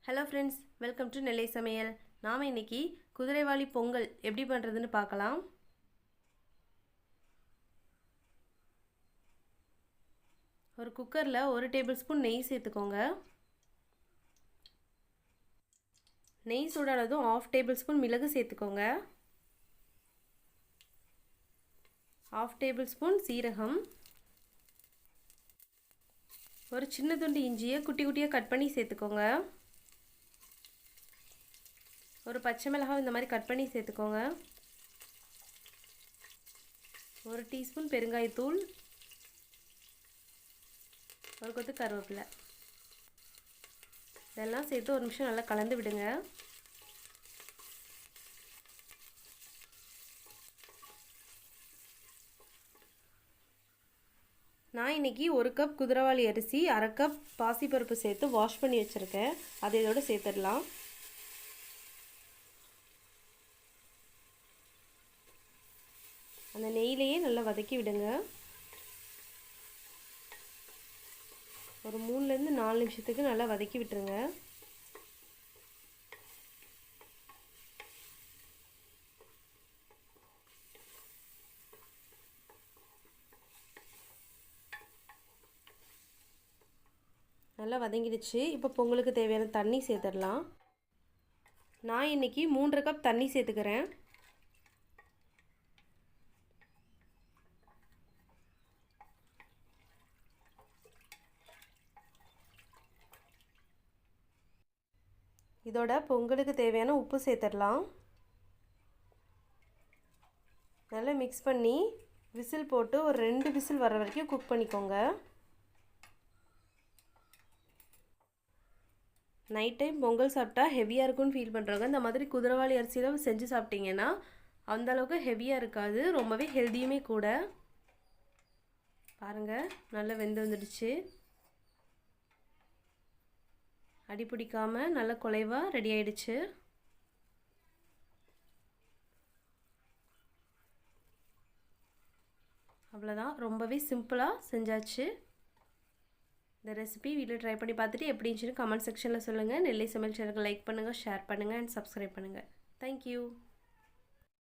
Hello friends, welcome to நெல்லை சமையல். நாம் இன்றைக்கி குதிரைவாலி பொங்கல் எப்படி பண்ணுறதுன்னு பார்க்கலாம். ஒரு குக்கரில் 1 டேபிள் ஸ்பூன் நெய் சேர்த்துக்கோங்க. நெய் சூடானதும் 1/2 டேபிள் ஸ்பூன் மிளகு சேர்த்துக்கோங்க. 1/2 டேபிள் ஸ்பூன் சீரகம், ஒரு சின்ன துண்டு இஞ்சியை குட்டி குட்டியாக கட் பண்ணி சேர்த்துக்கோங்க. ஒரு பச்சை மிளகாய் இந்த மாதிரி கட் பண்ணி சேர்த்துக்கோங்க. ஒரு டீஸ்பூன் பெருங்காயத்தூள், ஒரு கொத்து கருவேப்பிலை, இதெல்லாம் சேர்த்து ஒரு நிமிஷம் நல்லா கலந்து விடுங்க. நான் இன்றைக்கி 1 கப் குதிரைவாலி அரிசி, 1/2 கப் பாசிப்பருப்பு சேர்த்து வாஷ் பண்ணி வச்சுருக்கேன். அதை இதோடு சேர்த்துடலாம். அந்த நெய்யிலேயே நல்லா வதக்கி விடுங்க. ஒரு 3லேருந்து 4 நிமிஷத்துக்கு நல்லா வதக்கி விட்டுருங்க. நல்லா வதங்கிடுச்சு. இப்போ பொங்கலுக்கு தேவையான தண்ணி சேர்த்துடலாம். நான் இன்றைக்கி 3 கப் தண்ணி சேர்த்துக்கிறேன். இதோட பொங்கலுக்கு தேவையான உப்பு சேர்த்துடலாம். நல்லா மிக்ஸ் பண்ணி விசில் போட்டு ஒரு 2 விசில் வர வரைக்கும் குக் பண்ணிக்கோங்க. நைட் டைம் பொங்கல் சாப்பிட்டா ஹெவியாக இருக்கும்னு ஃபீல் பண்ணுறவங்க இந்த மாதிரி குதிரைவாலி அரிசியில் செஞ்சு சாப்பிட்டீங்கன்னா அந்தளவுக்கு ஹெவியாக இருக்காது, ரொம்பவே ஹெல்த்தியுமே கூட. பாருங்கள், நல்லா வெந்து வந்துடுச்சு. அடி பிடிக்காமல் நல்ல குலைவாக ரெடி ஆயிடுச்சு. அவ்வளோதான், ரொம்பவே சிம்பிளாக செஞ்சாச்சு. இந்த ரெசிபி வீட்டில் ட்ரை பண்ணி பார்த்துட்டு எப்படி இருந்துச்சுன்னு கமெண்ட் செக்ஷனில் சொல்லுங்கள். நெல்லை சமையல் சேனலுக்கு லைக் பண்ணுங்கள், ஷேர் பண்ணுங்கள் அண்ட் சப்ஸ்கிரைப் பண்ணுங்கள். தேங்க்யூ.